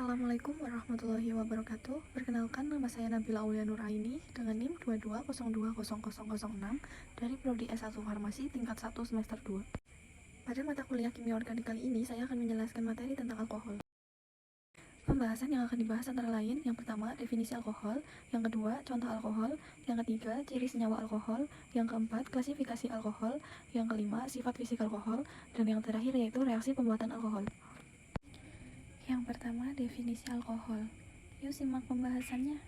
Assalamualaikum warahmatullahi wabarakatuh. Perkenalkan, nama saya Nabila Aulia Nuraini dengan NIM 22020006 dari Prodi S1 Farmasi tingkat 1 semester 2. Pada mata kuliah Kimia Organik kali ini, saya akan menjelaskan materi tentang alkohol. Pembahasan yang akan dibahas antara lain, yang pertama, definisi alkohol, yang kedua, contoh alkohol, yang ketiga, ciri senyawa alkohol, yang keempat, klasifikasi alkohol, yang kelima, sifat fisik alkohol, dan yang terakhir yaitu reaksi pembuatan alkohol. Yang pertama, definisi alkohol. Yuk simak pembahasannya.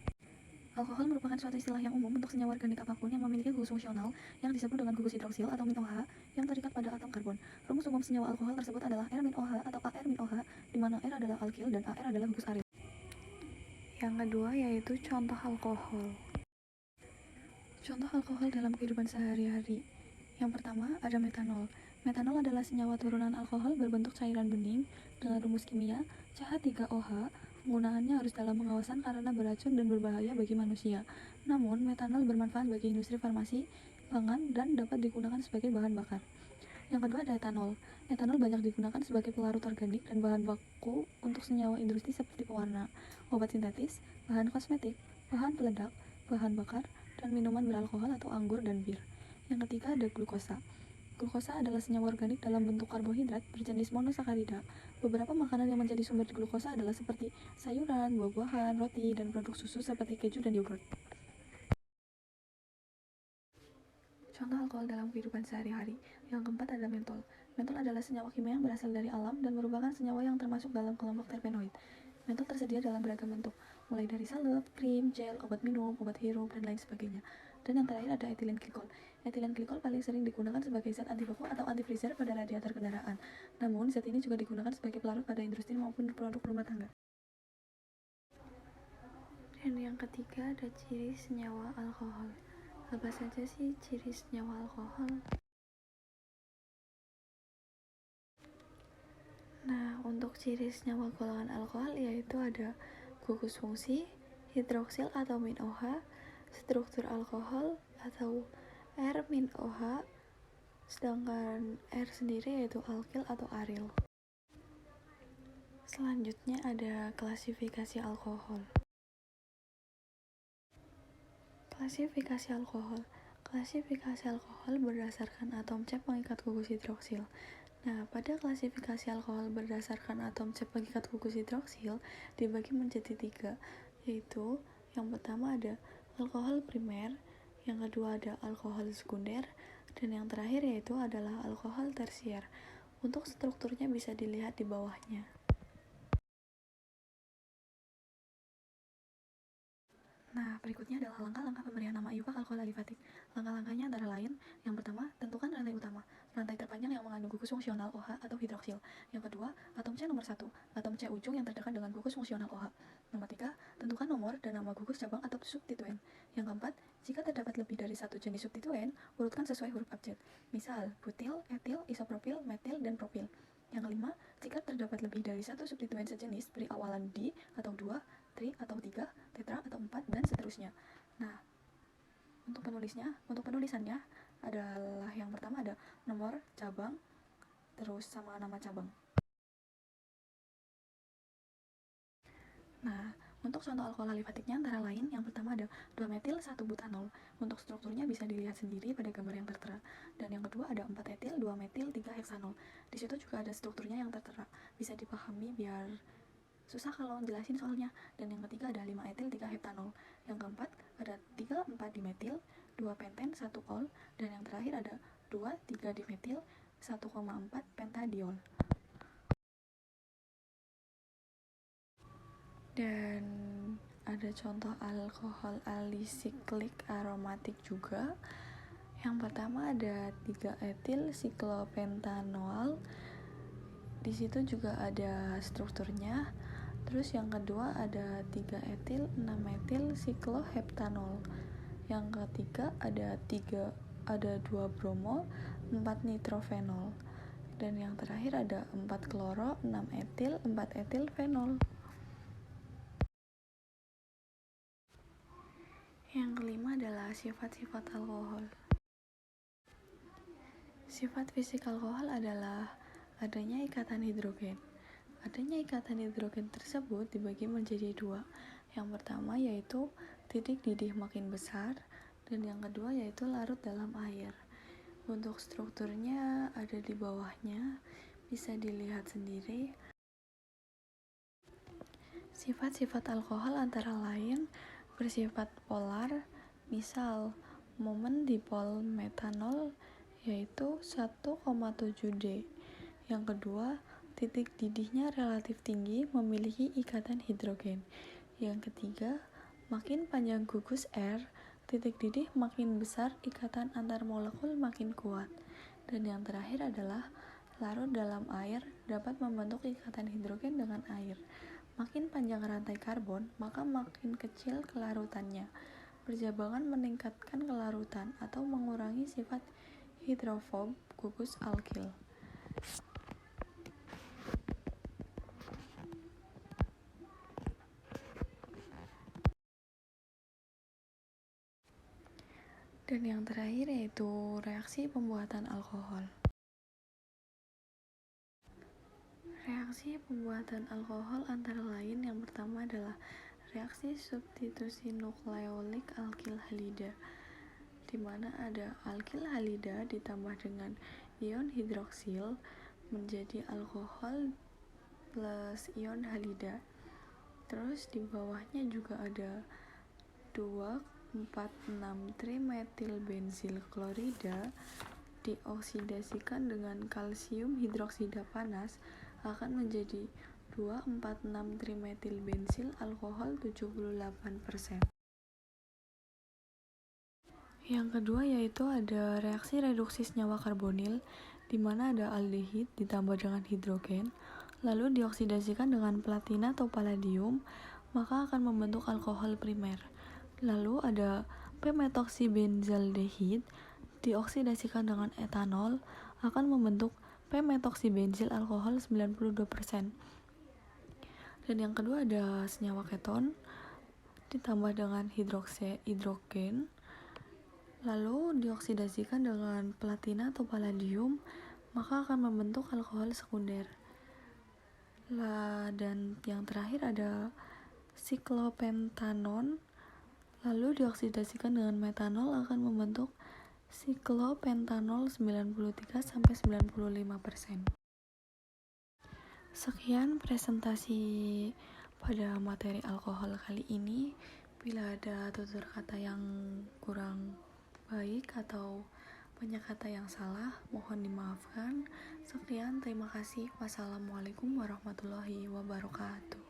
Alkohol merupakan suatu istilah yang umum untuk senyawa organik apapun yang memiliki gugus fungsional yang disebut dengan gugus hidroksil atau min-OH yang terikat pada atom karbon. Rumus umum senyawa alkohol tersebut adalah R-OH atau AR-OH, di mana R adalah alkil dan AR adalah gugus aril. Yang kedua yaitu contoh alkohol. Contoh alkohol dalam kehidupan sehari-hari. Yang pertama, ada metanol. Metanol adalah senyawa turunan alkohol berbentuk cairan bening dengan rumus kimia CH3OH. Penggunaannya harus dalam pengawasan karena beracun dan berbahaya bagi manusia. Namun, metanol bermanfaat bagi industri farmasi, pangan, dan dapat digunakan sebagai bahan bakar. Yang kedua ada etanol. Etanol banyak digunakan sebagai pelarut organik dan bahan baku untuk senyawa industri seperti pewarna, obat sintetis, bahan kosmetik, bahan peledak, bahan bakar, dan minuman beralkohol atau anggur dan bir. Yang ketiga ada glukosa. Glukosa adalah senyawa organik dalam bentuk karbohidrat berjenis monosakarida. Beberapa makanan yang menjadi sumber glukosa adalah seperti sayuran, buah-buahan, roti, dan produk susu seperti keju dan yogurt. Contoh alkohol dalam kehidupan sehari-hari. Yang keempat ada mentol. Mentol adalah senyawa kimia yang berasal dari alam dan merupakan senyawa yang termasuk dalam kelompok terpenoid. Mentol tersedia dalam beragam bentuk, mulai dari salep, krim, gel, obat minum, obat hirup, dan lain sebagainya. Dan yang terakhir ada etilen glikol. Etilen glikol paling sering digunakan sebagai zat anti baku atau anti freezer pada radiator kendaraan. Namun, zat ini juga digunakan sebagai pelarut pada industri maupun produk rumah tangga. Dan yang ketiga ada ciri senyawa alkohol. Apa saja sih ciri senyawa alkohol? Nah, untuk ciri senyawa golongan alkohol yaitu ada gugus fungsi, hidroksil atau min-OH, struktur alkohol atau R-min-OH, sedangkan R sendiri yaitu alkil atau aril. Selanjutnya ada klasifikasi alkohol. Klasifikasi alkohol. Klasifikasi alkohol berdasarkan atom cap pengikat gugus hidroksil. Nah, pada klasifikasi alkohol berdasarkan atom cap pengikat gugus hidroksil dibagi menjadi 3, yaitu yang pertama ada alkohol primer, yang kedua ada alkohol sekunder, dan yang terakhir yaitu adalah alkohol tersier. Untuk strukturnya bisa dilihat di bawahnya. Nah, berikutnya adalah langkah-langkah pemberian nama iupac alkohol alifatik. Langkah-langkahnya antara lain, yang pertama, tentukan rantai utama, rantai terpanjang yang mengandung gugus fungsional OH atau hidroksil. Yang kedua, atom C nomor 1, atom C ujung yang terdekat dengan gugus fungsional OH. Nomor 3, tentukan nomor dan nama gugus cabang atau substituen. Yang keempat, jika terdapat lebih dari satu jenis substituen, urutkan sesuai huruf abjad. Misal, butil, etil, isopropil, metil, dan propil. Yang kelima, jika terdapat lebih dari satu substituen sejenis, beri awalan di atau 2, tri atau 3, tetra atau 4, dan seterusnya. Nah, untuk penulisannya adalah yang pertama ada nomor cabang, terus sama nama cabang. Nah, untuk contoh alkohol alifatiknya antara lain, yang pertama ada 2-metil 1-butanol. Untuk strukturnya bisa dilihat sendiri pada gambar yang tertera. Dan yang kedua ada 4-etil 2-metil 3-heksanol. Di situ juga ada strukturnya yang tertera. Bisa dipahami biar susah kalau jelasin soalnya. Dan yang ketiga ada 5-etil 3-heptanol. Yang keempat ada 3,4-dimetil 2-penten 1-ol. Dan yang terakhir ada 2,3-dimetil 1,4-pentadiol. Dan ada contoh alkohol alisiklik aromatik juga. Yang pertama ada 3-etil siklopentanoal. Di situ juga ada strukturnya. Terus yang kedua ada 3-etil 6-metil sikloheptanol. Yang ketiga ada 2 bromo 4 nitrofenol. Dan yang terakhir ada 4 kloro 6 etil 4 etil fenol. Yang kelima adalah sifat-sifat alkohol. Sifat fisik alkohol adalah adanya ikatan hidrogen. Adanya ikatan hidrogen tersebut dibagi menjadi dua. Yang pertama yaitu titik didih makin besar, dan yang kedua yaitu larut dalam air. Untuk strukturnya ada di bawahnya, bisa dilihat sendiri. Sifat-sifat alkohol antara lain bersifat polar, misal momen dipol metanol yaitu 1,7 D. Yang kedua, titik didihnya relatif tinggi, memiliki ikatan hidrogen. Yang ketiga, makin panjang gugus R, titik didih makin besar, ikatan antar molekul makin kuat. Dan yang terakhir adalah larut dalam air dapat membentuk ikatan hidrogen dengan air. Makin panjang rantai karbon, maka makin kecil kelarutannya. Perjabangan meningkatkan kelarutan atau mengurangi sifat hidrofob gugus alkil. Dan yang terakhir yaitu reaksi pembuatan alkohol. Reaksi pembuatan alkohol antara lain yang pertama adalah reaksi substitusi nukleolik alkil halida, di mana ada alkil halida ditambah dengan ion hidroksil menjadi alkohol plus ion halida. Terus di bawahnya juga ada 2,4,6-trimetil klorida dioksidasikan dengan kalsium hidroksida panas akan menjadi 2,4,6-trimetil alkohol 78%. Yang kedua yaitu ada reaksi reduksi senyawa karbonil, di mana ada aldehid ditambah dengan hidrogen, lalu dioksidasikan dengan platina atau palladium, maka akan membentuk alkohol primer. Lalu ada p-metoksibenzaldehid dioksidasikan dengan etanol, akan membentuk p-metoksibenzil alkohol 92%. Dan yang kedua ada senyawa keton ditambah dengan hidrogen, lalu dioksidasikan dengan platina atau palladium, maka akan membentuk alkohol sekunder. Dan yang terakhir ada siklopentanon, lalu dioksidasikan dengan metanol akan membentuk siklopentanol 93-95%. Sekian presentasi pada materi alkohol kali ini. Bila ada tutur kata yang kurang baik atau banyak kata yang salah, mohon dimaafkan. Sekian, terima kasih. Wassalamualaikum warahmatullahi wabarakatuh.